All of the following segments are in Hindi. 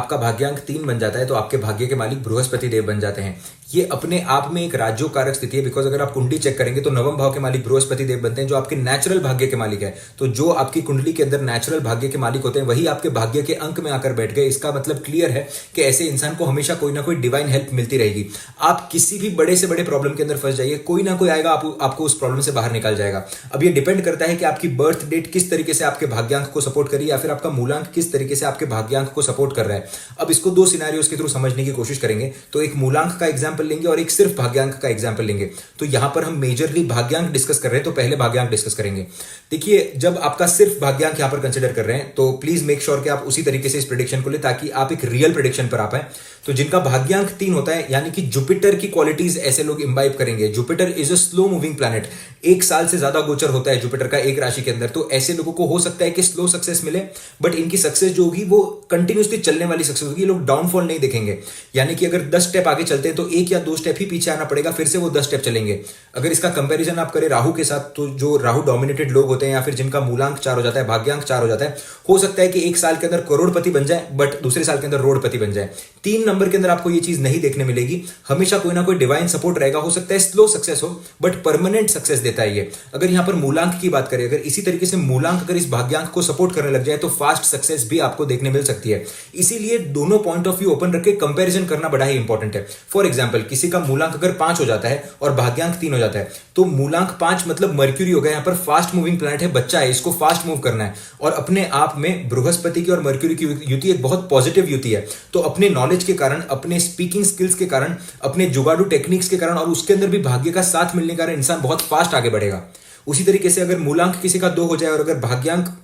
आपका भाग्यांक 3 बन जाता है तो आपके भाग्य के मालिक बृहस्पति देव बन जाते हैं। ये अपने आप में एक राजयोगकारक स्थिति है, बिकॉज अगर आप कुंडली चेक करेंगे तो नवम भाव के मालिक बृहस्पति देव बनते हैं, जो आपके नेचुरल भाग्य के मालिक है। तो जो आपकी कुंडली के अंदर नेचुरल भाग्य के मालिक होते हैं वही आपके भाग्य के अंक में आकर बैठ गए। इसका मतलब क्लियर है कि ऐसे इंसान को हमेशा कोई ना कोई डिवाइन हेल्प मिलती रहेगी। आप किसी भी बड़े से बड़े प्रॉब्लम के अंदर फंस जाइए, कोई ना कोई आएगा आपको उस प्रॉब्लम से बाहर निकाल जाएगा। अब ये डिपेंड करता है कि आपकी बर्थ डेट किस तरीके से आपके भाग्यांक को सपोर्ट करी या फिर आपका मूलांक किस तरीके से आपके भाग्यांक को सपोर्ट कर रहा है। अब इसको दो सिनेरियोस के थ्रू समझने की कोशिश करेंगे। तो एक मूलांक का एग्जांपल लेंगे और एक सिर्फ भाग्यांक का एग्जांपल लेंगे। तो यहां पर हम मेजरली भाग्यांक डिस्कस कर रहे हैं, तो पहले भाग्यांक डिस्कस करेंगे। देखिए, जब आपका सिर्फ भाग्यांक यहां पर कंसीडर कर रहे हैं तो प्लीज मेक श्योर कि आप उसी तरीके से इस प्रेडिक्शन को ले ताकि आप एक रियल प्रेडिक्शन पर आ पाए। तो जिनका भाग्यांक 3 होता है, यानी कि जुपिटर की क्वालिटीज ऐसे लोग इंबाइब करेंगे। Jupiter is a slow moving planet, 1 साल से ज्यादा गोचर होता है जुपिटर का एक राशि के अंदर। तो ऐसे लोगों को हो सकता है कि स्लो सक्सेस मिले, बट इनकी सक्सेस जो होगी वो कंटिन्यूसली चलने वाली सक्सेस होगी। ये लोग डाउनफॉल नहीं देखेंगे, यानी कि अगर 10 स्टेप आगे चलते हैं तो 1 या 2 स्टेप ही पीछे आना पड़ेगा, फिर से वो 10 स्टेप चलेंगे। अगर इसका कंपैरिजन आप करें राहु के साथ, तो जो राहु डोमिनेटेड लोग होते हैं या फिर जिनका मूलांक 4 हो जाता है, भाग्यांक 4 हो जाता है, हो सकता है कि 1 साल के अंदर करोड़पति बन जाए बट दूसरे साल के अंदर रोडपति बन जाए। 3 नंबर के अंदर आपको ये चीज नहीं देखने मिलेगी। हमेशा कोई ना कोई डिवाइन सपोर्ट रहेगा। हो सकता है स्लो सक्सेस हो बट परमानेंट सक्सेस देता है ये। अगर यहां पर मूलांक की बात करें, अगर इसी तरीके से मूलांक अगर इस भाग्यांक को सपोर्ट करने लग जाए तो फास्ट सक्सेस भी आपको देखने मिल सकती है। इसीलिए दोनों पॉइंट ऑफ व्यू ओपन रख के कंपैरिजन करना बड़ा ही इंपॉर्टेंट है। फॉर एग्जांपल, किसी का मूलांक अगर 5 हो जाता है और भाग्यांक 3 हो जाता है, तो मूलांक 5 मतलब मर्क्यूरी हो गया, यहां पर फास्ट मूविंग प्लैनेट है, बच्चा है, इसको फास्ट मूव करना है। और अपने आप में बृहस्पति की और मर्क्यूरी की युति एक बहुत पॉजिटिव युति है। तो अपने नॉलेज के कारण, अपने स्पीकिंग स्किल्स के कारण, अपने जुगाड़ू टेक्निक्स के कारण और उसके अंदर भी भाग्य का साथ मिलने के कारण इंसान बहुत फास्ट आगे बढ़ेगा। उसी तरीके से अगर मूलांक किसी का 2 हो जाए और अगर भाग्यांक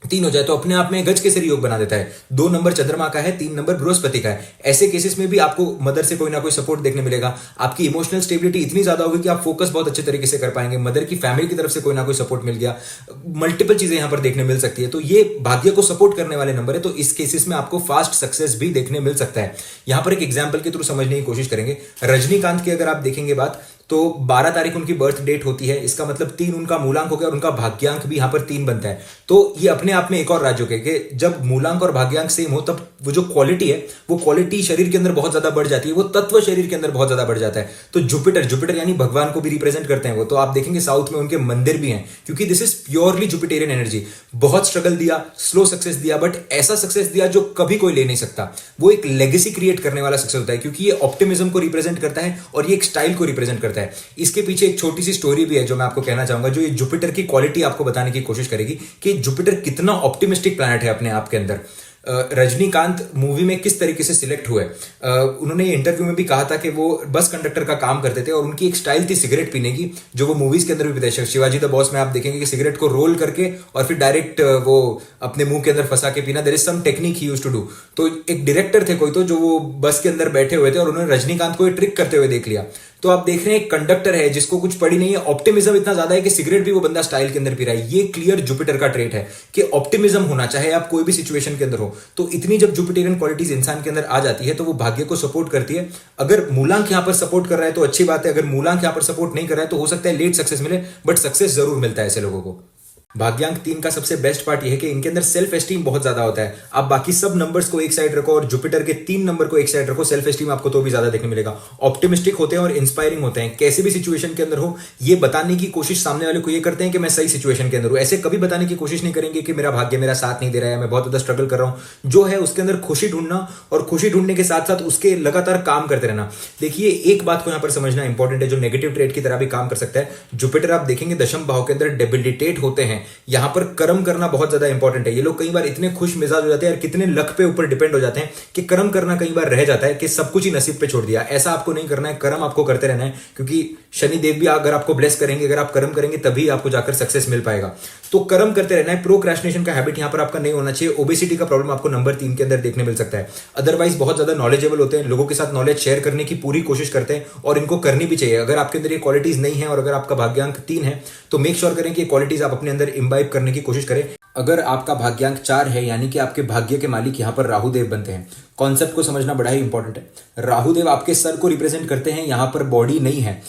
3 हो जाए तो अपने आप में गज के सरी योग बना देता है। 2 नंबर चंद्रमा का है, 3 नंबर बृहस्पति का है। ऐसे केसेस में भी आपको मदर से कोई ना कोई सपोर्ट देखने मिलेगा। आपकी इमोशनल स्टेबिलिटी इतनी ज्यादा होगी कि आप फोकस बहुत अच्छे तरीके से कर पाएंगे। मदर की फैमिली की तरफ से कोई ना कोई सपोर्ट मिल गया। मल्टीपल चीजें यहां पर देखने मिल सकती है। तो ये भाग्य को सपोर्ट करने वाले नंबर है। तो इस केसेस में आपको फास्ट सक्सेस भी देखने मिल सकता है। यहां पर एक एग्जाम्पल के थ्रू समझने की कोशिश करेंगे। रजनीकांत की अगर आप देखेंगे बात, तो 12 तारीख उनकी बर्थ डेट होती है। इसका मतलब 3 उनका मूलांक हो गया और उनका भाग्यांक भी यहां पर 3 बनता है। तो ये अपने आप में एक और राज्य है कि जब मूलांक और भाग्यांक सेम हो तब वो जो क्वालिटी है, वो क्वालिटी शरीर के अंदर बहुत ज्यादा बढ़ जाती है, वो तत्व शरीर के अंदर बहुत ज्यादा बढ़ जाता है। तो जुपिटर यानी भगवान को भी रिप्रेजेंट करते हैं वो। तो आप देखेंगे साउथ में उनके मंदिर भी हैं, क्योंकि दिस इज प्योरली जुपिटेरियन एनर्जी। बहुत स्ट्रगल दिया, स्लो सक्सेस दिया, बट ऐसा सक्सेस दिया जो कभी कोई ले नहीं सकता। वो एक लेगेसी क्रिएट करने वाला सक्सेस होता है, क्योंकि ये ऑप्टिमिज्म को रिप्रेजेंट करता है और ये एक स्टाइल को रिप्रेजेंट करता है। इसके पीछे एक छोटी सी स्टोरी भी है जो मैं आपको कहना चाहूंगा, जो ये जुपिटर की क्वालिटी आपको बताने की कोशिश करेगी कि जुपिटर कितना ऑप्टिमिस्टिक प्लैनेट है अपने आप के अंदर। रजनीकांत मूवी में किस तरीके से सिलेक्ट हुए, उन्होंने इंटरव्यू में भी कहा था कि वो बस कंडक्टर का काम करते थे और उनकी एक स्टाइल थी सिगरेट पीने की, जो वो मूवीज के अंदर भी पीते हैं। शिवाजी द बॉस में आप देखेंगे कि सिगरेट को रोल करके और फिर डायरेक्ट वो अपने मुंह के अंदर फंसा के पीना। There is some technique he used to do. तो एक डायरेक्टर थे कोई, तो जो वो बस के अंदर बैठे हुए थे और उन्होंने रजनीकांत को ये ट्रिक करते हुए देख लिया। तो आप देख रहे हैं एक कंडक्टर है जिसको कुछ पड़ी नहीं है, ऑप्टिमिज्म इतना ज्यादा है कि सिगरेट भी वो बंदा स्टाइल के अंदर पी रहा है। ये क्लियर जुपिटर का ट्रेट है कि ऑप्टिमिज्म होना, चाहे आप कोई भी सिचुएशन के अंदर हो। तो इतनी जब जुपिटेरियन क्वालिटीज इंसान के अंदर आ जाती है तो वो भाग्य को सपोर्ट करती है। अगर मूलांक यहां पर सपोर्ट कर रहा है तो अच्छी बात है, अगर मूलांक यहां पर सपोर्ट नहीं कर रहा है तो हो सकता है लेट सक्सेस मिले, बट सक्सेस जरूर मिलता है ऐसे लोगों को। भाग्यांक 3 का सबसे बेस्ट पार्ट यह है कि इनके अंदर सेल्फ एस्टीम बहुत ज्यादा होता है। आप बाकी सब नंबर्स को एक साइड रखो और जुपिटर के 3 नंबर को एक साइड रखो, सेल्फ एस्टीम आपको तो भी ज्यादा देखने मिलेगा। ऑप्टिमिस्टिक होते हैं और इंस्पायरिंग होते हैं। कैसे भी सिचुएशन के अंदर हो, ये बताने की कोशिश सामने वाले को ये करते हैं कि मैं सही सिचुएशन के अंदर हूं। ऐसे कभी बताने की कोशिश नहीं करेंगे कि मेरा भाग्य मेरा साथ नहीं दे रहा है, मैं बहुत ज्यादा स्ट्रगल कर रहा हूं। जो है उसके अंदर खुशी ढूंढना और खुशी ढूंढने के साथ साथ उसके लगातार काम करते रहना। देखिए, एक बात को यहां पर समझना इंपॉर्टेंट है जो नेगेटिव ट्रेड की तरह भी काम कर सकता है। जुपिटर आप देखेंगे दशम भाव के अंदर डेबिलिटेट होते हैं। यहां पर कर्म करना बहुत ज्यादा इंपॉर्टेंट है। ये लोग कई बार इतने खुश मिजाज हो जाते हैं और कितने लक पे ऊपर डिपेंड हो जाते हैं कि कर्म करना कई बार रह जाता है कि सब कुछ ही नसीब पे छोड़ दिया। ऐसा आपको नहीं करना है, कर्म आपको करते रहना है, क्योंकि शनि देव भी अगर आपको ब्लेस करेंगे, अगर आप कर्म करेंगे तभी आपको जाकर सक्सेस मिल पाएगा। तो कर्म करते रहना है। प्रोक्रेस्टिनेशन का हैबिट यहां पर आपका नहीं होना चाहिए। ओबेसिटी का प्रॉब्लम आपको नंबर 3 के अंदर देखने मिल सकता है। अदरवाइज बहुत ज्यादा नॉलेजेबल होते हैं, लोगों के साथ नॉलेज शेयर करने की पूरी कोशिश करते हैं और इनको करनी भी चाहिए। अगर आपके अंदर ये क्वालिटीज नहीं है और अगर आपका भाग्यांक 3 है तो मेक श्योर करें कि ये क्वालिटीज आप अपने अंदर इंबाइब करने की कोशिश करें। अगर आपका भाग्यांक 4 है, यानी कि आपके भाग्य के मालिक यहां पर राहुदेव बनते हैं। कॉन्सेप्ट को समझना बड़ा ही इंपॉर्टेंट है। राहुदेव आपके सर को रिप्रेजेंट करते हैं, यहां पर बॉडी नहीं है।